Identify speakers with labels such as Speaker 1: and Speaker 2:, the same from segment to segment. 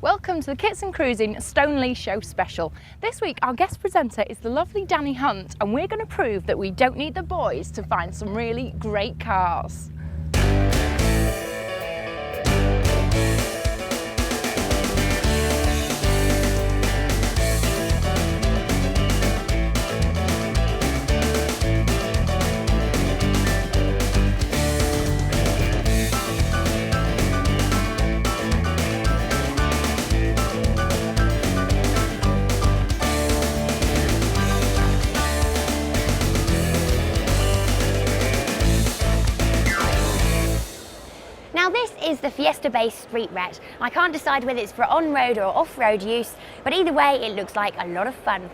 Speaker 1: Welcome to the Kits and Cruisin Stoneleigh Show special. This week our guest presenter is the lovely Danni Hunt, and we're going to prove that we don't need the boys to find some really great cars.
Speaker 2: This is the Fiesta-based Street Rad. I can't decide whether it's for on-road or off-road use, but either way it looks like a lot of fun.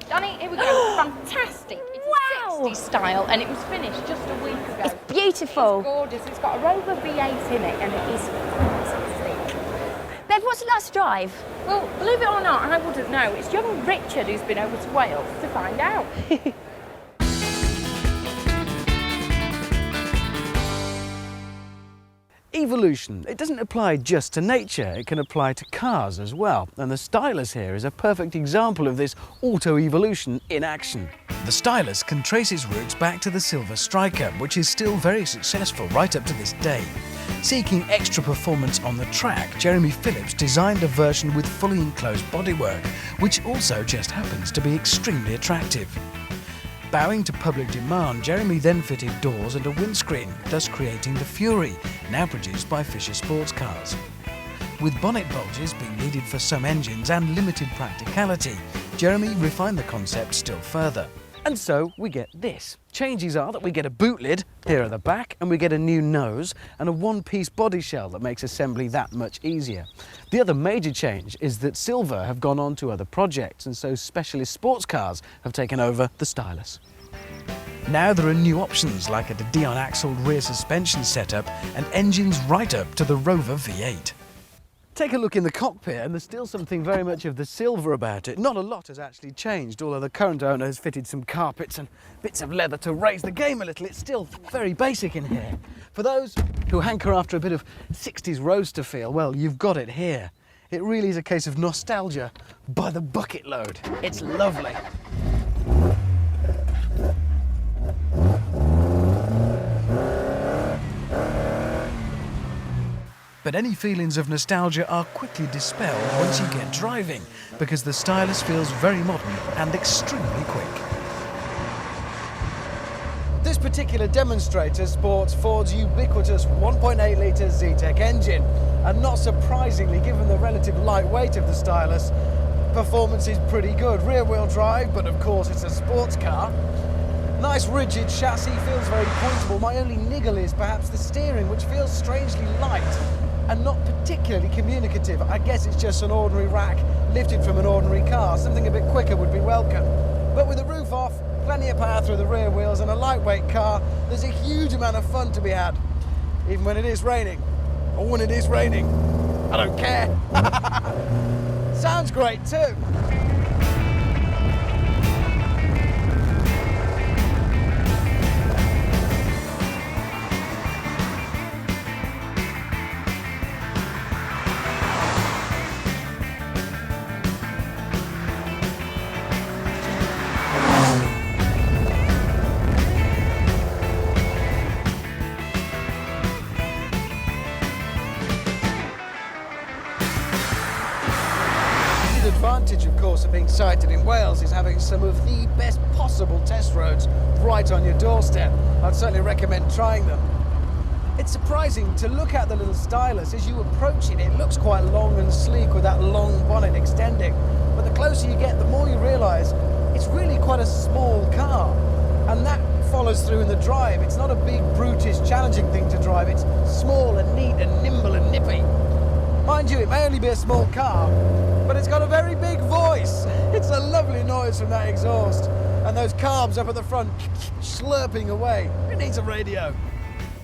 Speaker 1: Danni, here we go. Fantastic. It's
Speaker 2: Wow.
Speaker 1: a 60s style, and it was finished just a week ago.
Speaker 2: It's beautiful.
Speaker 1: It's gorgeous. It's got a Rover V8 in it, and it is fantastic.
Speaker 2: Bev, what's it like to drive?
Speaker 1: Well, believe it or not, I wouldn't know. It's young Richard who's been over to Wales to find out.
Speaker 3: Evolution, it doesn't apply just to nature, it can apply to cars as well. And the Stylus here is a perfect example of this auto-evolution in action. The Stylus can trace its roots back to the Silver Striker, which is still very successful right up to this day. Seeking extra performance on the track, Jeremy Phillips designed a version with fully enclosed bodywork, which also just happens to be extremely attractive. Bowing to public demand, Jeremy then fitted doors and a windscreen, thus creating the Fury, now produced by Fisher Sports Cars. With bonnet bulges being needed for some engines and limited practicality, Jeremy refined the concept still further. And so we get this. Changes are that we get a boot lid here at the back, and we get a new nose and a one-piece body shell that makes assembly that much easier. The other major change is that Silver have gone on to other projects, and so specialist sports cars have taken over the Stylus. Now there are new options like a Dion-axled rear suspension setup and engines right up to the Rover V8. Take a look in the cockpit, and there's still something very much of the Silver about it. Not a lot has actually changed, although the current owner has fitted some carpets and bits of leather to raise the game a little. It's still very basic in here. For those who hanker after a bit of 60s roadster feel, well, you've got it here. It really is a case of nostalgia by the bucket load. It's lovely. But any feelings of nostalgia are quickly dispelled once you get driving, because the Stylus feels very modern and extremely quick. This particular demonstrator sports Ford's ubiquitous 1.8-litre Z-Tech engine, and not surprisingly, given the relative lightweight of the Stylus, performance is pretty good. Rear-wheel drive, but of course it's a sports car. Nice rigid chassis, feels very pointable. My only niggle is perhaps the steering, which feels strangely light and not particularly communicative. I guess it's just an ordinary rack lifted from an ordinary car. Something a bit quicker would be welcome. But with the roof off, plenty of power through the rear wheels and a lightweight car, there's a huge amount of fun to be had. Even when it is raining. Or when it is raining. I don't care. Sounds great too. Advantage, of course, of being sited in Wales is having some of the best possible test roads right on your doorstep. I'd certainly recommend trying them. It's surprising to look at the little Stylus. As you approach it, it looks quite long and sleek with that long bonnet extending. But the closer you get, the more you realise it's really quite a small car. And that follows through in the drive. It's not a big, brutish, challenging thing to drive. drive. It's small and neat and nimble and nippy. Mind you, it may only be a small car, but it's got a very big voice. It's a lovely noise from that exhaust. And those carbs up at the front, slurping away. It needs a radio.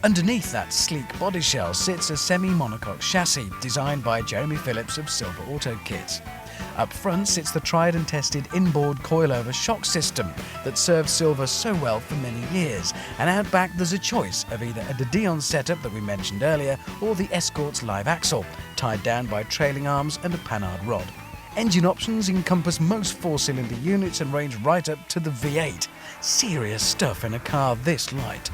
Speaker 3: Underneath that sleek body shell sits a semi-monocoque chassis designed by Jeremy Phillips of Silver Auto Kits. Up front sits the tried and tested inboard coilover shock system that served Silver so well for many years. And out back there's a choice of either a De Dion setup that we mentioned earlier or the Escort's live axle, tied down by trailing arms and a Panhard rod. Engine options encompass most four-cylinder units and range right up to the V8. Serious stuff in a car this light.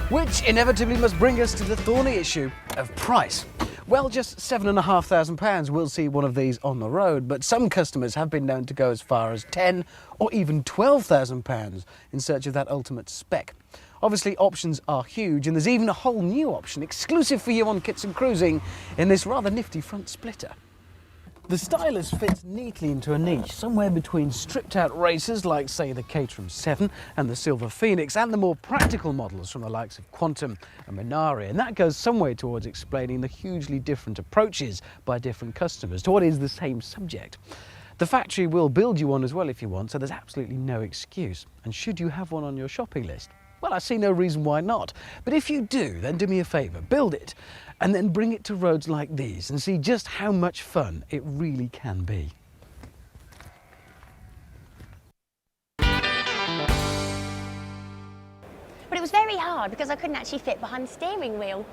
Speaker 3: Which inevitably must bring us to the thorny issue of price. Well, just £7,500 will see one of these on the road, but some customers have been known to go as far as £10,000 or even £12,000 in search of that ultimate spec. Obviously, options are huge, and there's even a whole new option exclusive for you on Kits and Cruising in this rather nifty front splitter. The Stylus fits neatly into a niche, somewhere between stripped-out racers like, say, the Caterham 7 and the Silver Phoenix, and the more practical models from the likes of Quantum and Minari, and that goes some way towards explaining the hugely different approaches by different customers to what is the same subject. The factory will build you one as well if you want, so there's absolutely no excuse. And should you have one on your shopping list, well, I see no reason why not. But if you do, then do me a favour, build it, and then bring it to roads like these and see just how much fun it really can be.
Speaker 2: But it was very hard because I couldn't actually fit behind the steering wheel.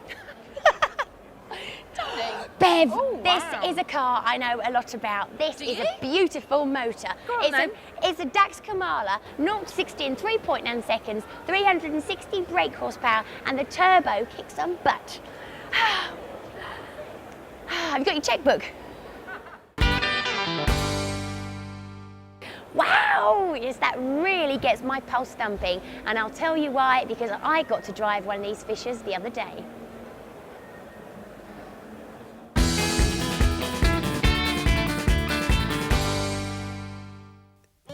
Speaker 2: Bev, this is a car I know a lot about. This is a beautiful motor. It's a DAX Kamala, 0 to 60 in 3.9 seconds, 360 brake horsepower, and the turbo kicks some butt. Have you got your checkbook? Wow! Yes, that really gets my pulse thumping, and I'll tell you why, because I got to drive one of these fishers the other day.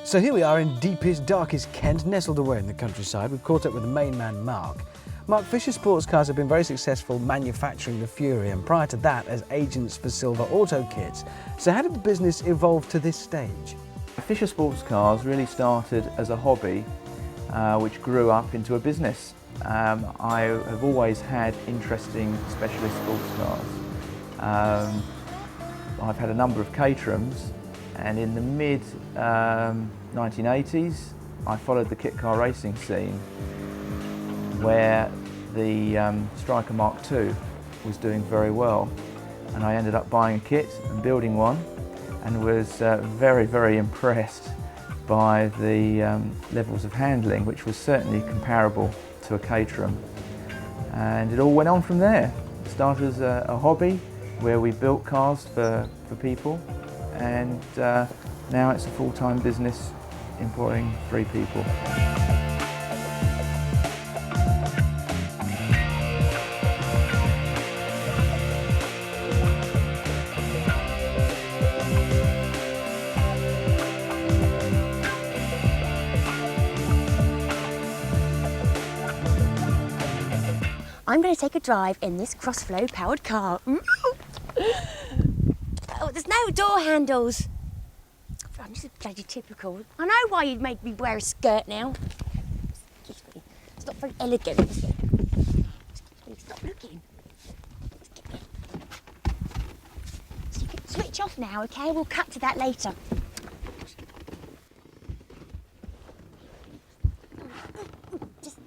Speaker 3: So here we are in deepest, darkest Kent, nestled away in the countryside. We've caught up with the main man, Mark. Mark, Fisher Sports Cars have been very successful manufacturing the Fury, and prior to that as agents for Silver Auto Kits. So how did the business evolve to this stage?
Speaker 4: Fisher Sports Cars really started as a hobby, which grew up into a business. I have always had interesting specialist sports cars. I've had a number of Caterhams, and in the mid 1980s I followed the kit car racing scene where the Striker Mark II was doing very well, and I ended up buying a kit and building one, and was very, very impressed by the levels of handling, which was certainly comparable to a Caterham. And it all went on from there. It started as a hobby where we built cars for people, and now it's a full-time business employing 3 people.
Speaker 2: I'm going to take a drive in this cross-flow powered car. Oh, there's no door handles. I'm just bloody typical. I know why you made me wear a skirt now. Excuse me. It's not very elegant, is it? Excuse me, stop looking. So you can switch off now, okay? We'll cut to that later. Just...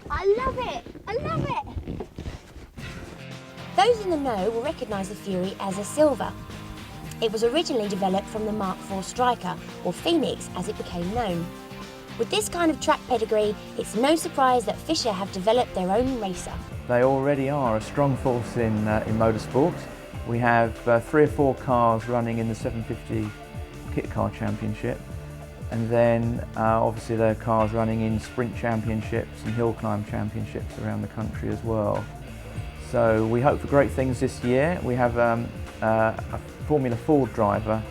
Speaker 2: I love it! I love it! Those in the know will recognise the Fury as a Silver. It was originally developed from the Mark IV Striker, or Phoenix as it became known. With this kind of track pedigree, it's no surprise that Fisher have developed their own racer.
Speaker 4: They already are a strong force in motorsport. We have 3 or 4 cars running in the 750 Kit Car Championship, and then obviously there are cars running in sprint championships and hill climb championships around the country as well. So we hope for great things this year. We have a Formula Ford driver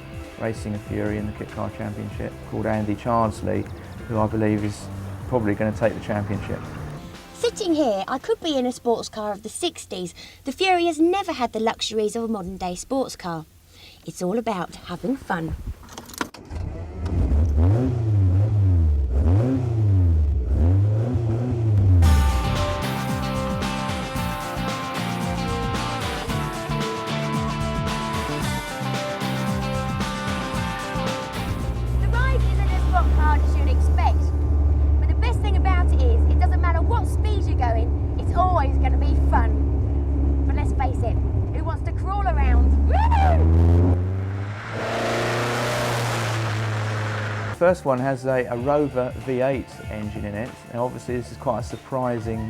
Speaker 4: racing a Fury in the Kit Car Championship called Andy Chardsley, who I believe is probably going to take the championship.
Speaker 2: Sitting here, I could be in a sports car of the 60s. The Fury has never had the luxuries of a modern day sports car. It's all about having fun. The ride isn't as rock hard as you'd expect. But the best thing about it is, it doesn't matter what speed you're going, it's always going to be fun. But let's face it, who wants to crawl around? Woo!
Speaker 4: The first one has a Rover V8 engine in it, and obviously this is quite a surprising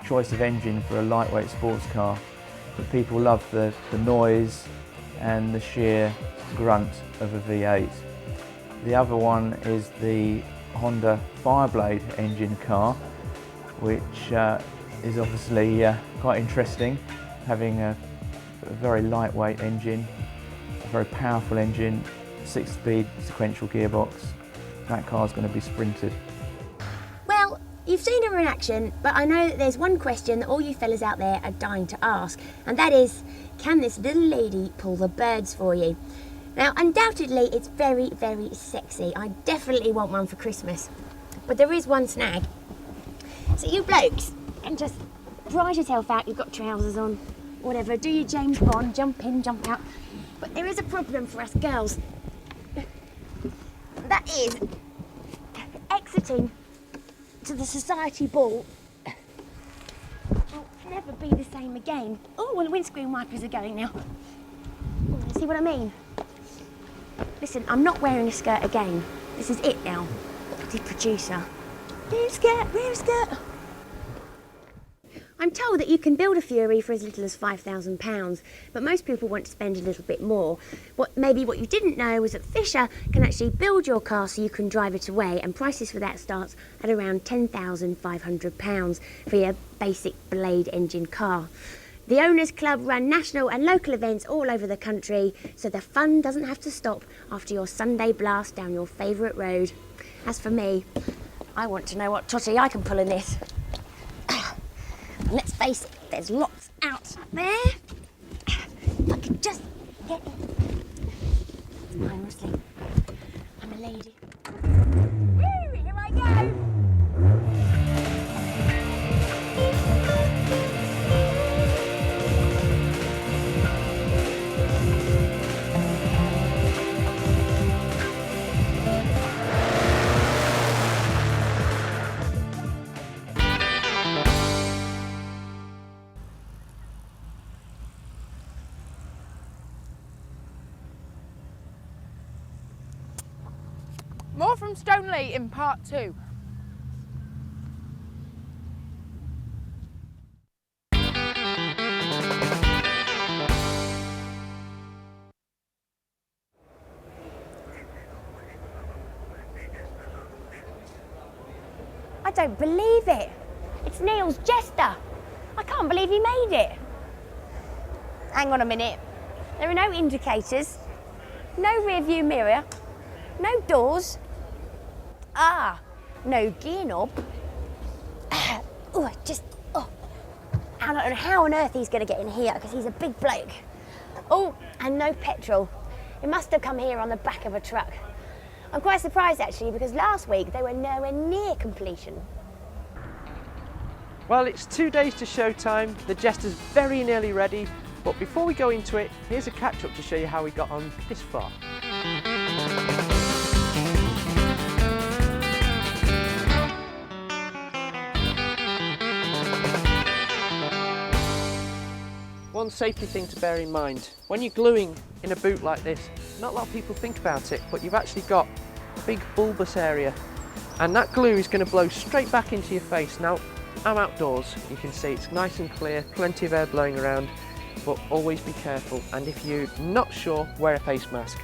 Speaker 4: choice of engine for a lightweight sports car. But people love the noise and the sheer grunt of a V8. The other one is the Honda Fireblade engine car, which is obviously quite interesting, having a very lightweight engine, a very powerful engine, 6-speed sequential gearbox. That car's going to be sprinted.
Speaker 2: Well, you've seen her in action, but I know that there's one question that all you fellas out there are dying to ask, and that is, can this little lady pull the birds for you? Now, undoubtedly, it's very, very sexy. I definitely want one for Christmas. But there is one snag. So you blokes can just prize yourself out, you've got trousers on, whatever, do your James Bond, jump in, jump out. But there is a problem for us girls. That is exiting to the society ball will never be the same again. Oh, well, the windscreen wipers are going now. See what I mean? Listen, I'm not wearing a skirt again. This is it now. The producer. Wear a skirt, wear a skirt. I'm told that you can build a Fury for as little as £5,000, but most people want to spend a little bit more. Maybe what you didn't know was that Fisher can actually build your car so you can drive it away, and prices for that starts at around £10,500 for your basic blade engine car. The Owners Club run national and local events all over the country, so the fun doesn't have to stop after your Sunday blast down your favourite road. As for me, I want to know what totty I can pull in this. And let's face it, there's lots out there. If I could just get in. Honestly, I'm a lady. Woo, here I go.
Speaker 1: More from Stoneleigh in part 2.
Speaker 2: I don't believe it. It's Neil's Jester. I can't believe he made it. Hang on a minute. There are no indicators, no rear view mirror, no doors. No gear knob. I don't know how on earth he's going to get in here because he's a big bloke. Oh, and no petrol. It must have come here on the back of a truck. I'm quite surprised actually because last week they were nowhere near completion.
Speaker 5: Well, it's 2 days to showtime. The Jester's very nearly ready, but before we go into it, here's a catch-up to show you how we got on this far. One safety thing to bear in mind, when you're gluing in a boot like this, not a lot of people think about it, but you've actually got a big bulbous area, and that glue is going to blow straight back into your face. Now, I'm outdoors, you can see it's nice and clear, plenty of air blowing around, but always be careful, and if you're not sure, wear a face mask.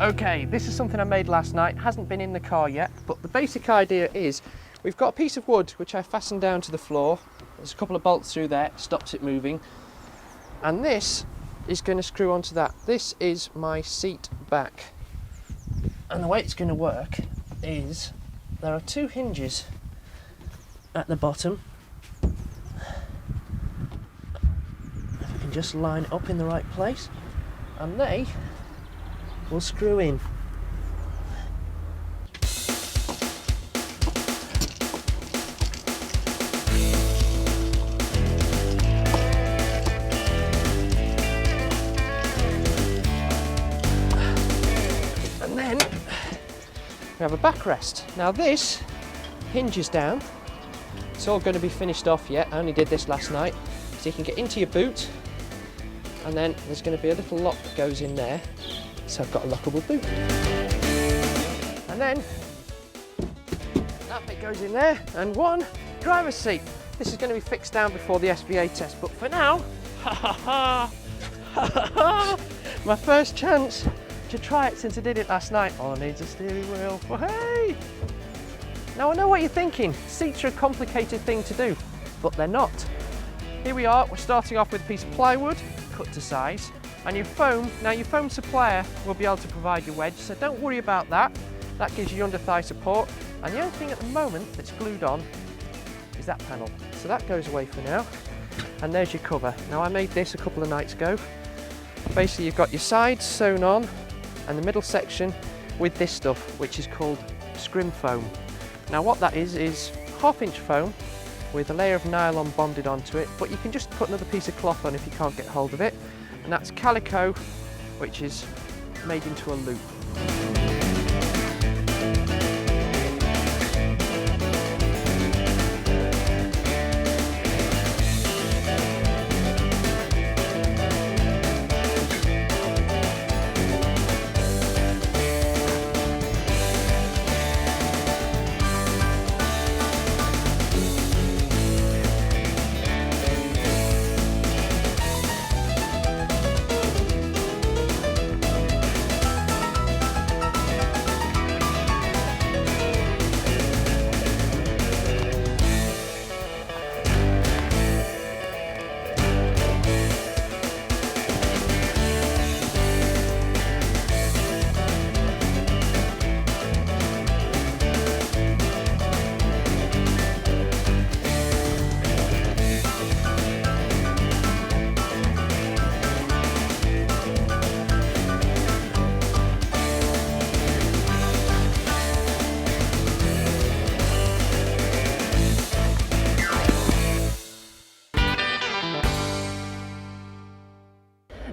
Speaker 5: Okay, this is something I made last night, hasn't been in the car yet, but the basic idea is we've got a piece of wood which I fastened down to the floor. There's a couple of bolts through there, stops it moving. And this is going to screw onto that. This is my seat back. And the way it's going to work is there are 2 hinges at the bottom. If I can just line it up in the right place, and they will screw in. And then we have a backrest. Now this hinges down. It's all going to be finished off yet. I only did this last night. So you can get into your boot, and then there's going to be a little lock that goes in there. So I've got a lockable boot. And then that bit goes in there, and one driver's seat. This is going to be fixed down before the SVA test, but for now, my first chance to try it since I did it last night. All I need is a steering wheel. Well, hey! Now I know what you're thinking. Seats are a complicated thing to do, but they're not. Here we are, we're starting off with a piece of plywood, cut to size, and your foam. Now your foam supplier will be able to provide your wedge, so don't worry about that. That gives you under thigh support, and the only thing at the moment that's glued on is that panel. So that goes away for now, and there's your cover. Now I made this a couple of nights ago. Basically you've got your sides sewn on, and the middle section with this stuff, which is called scrim foam. Now what that is 1/2 inch foam with a layer of nylon bonded onto it, but you can just put another piece of cloth on if you can't get hold of it. And that's calico, which is made into a loop.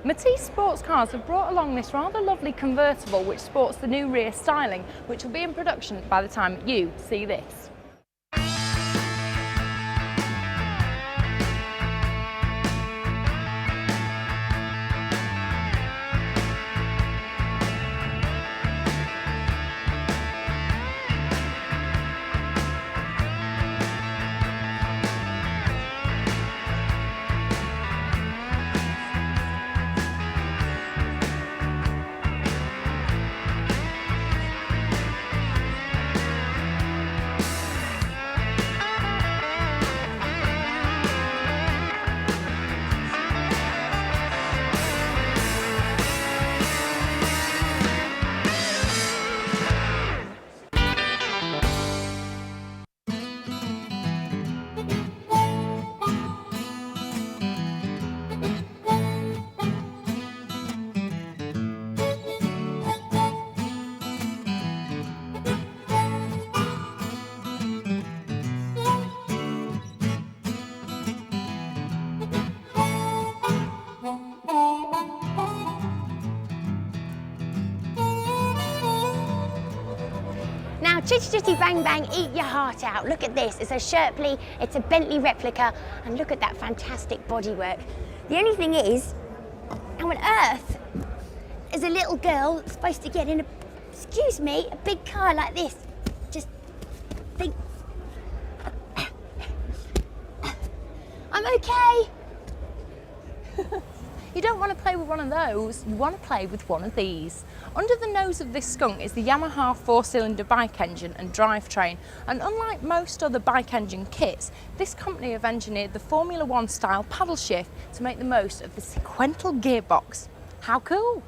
Speaker 1: Matisse Sports Cars have brought along this rather lovely convertible which sports the new rear styling, which will be in production by the time you see this.
Speaker 2: Chitty chitty bang bang, eat your heart out. Look at this, it's a Sherpley, it's a Bentley replica, and look at that fantastic bodywork. The only thing is, how on earth is a little girl supposed to get in a, excuse me, a big car like this? Just think. I'm okay.
Speaker 1: You don't want to play with one of those, you want to play with one of these. Under the nose of this skunk is the Yamaha 4-cylinder bike engine and drivetrain, and unlike most other bike engine kits, this company have engineered the Formula 1 style paddle shift to make the most of the sequential gearbox. How cool!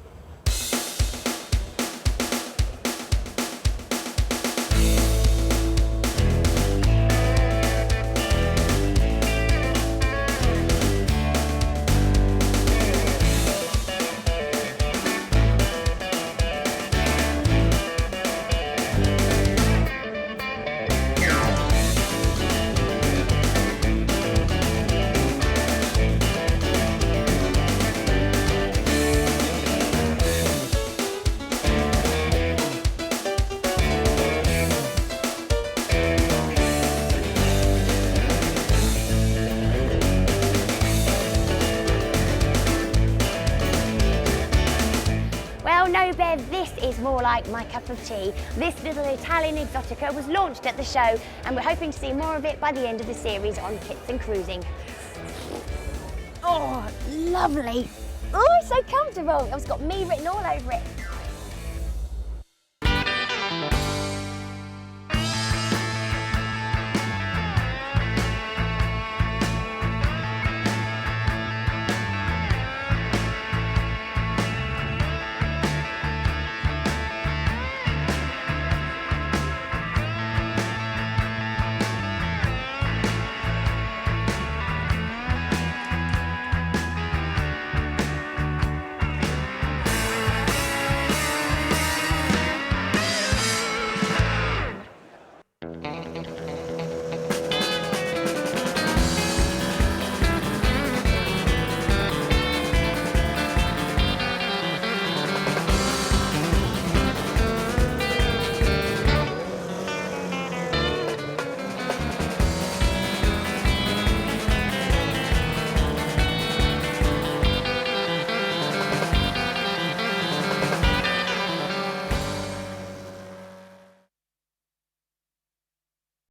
Speaker 2: No, Bev, this is more like my cup of tea. This little Italian exotica was launched at the show, and we're hoping to see more of it by the end of the series on Kits and Cruising. Oh, lovely. Oh, it's so comfortable. It's got me written all over it.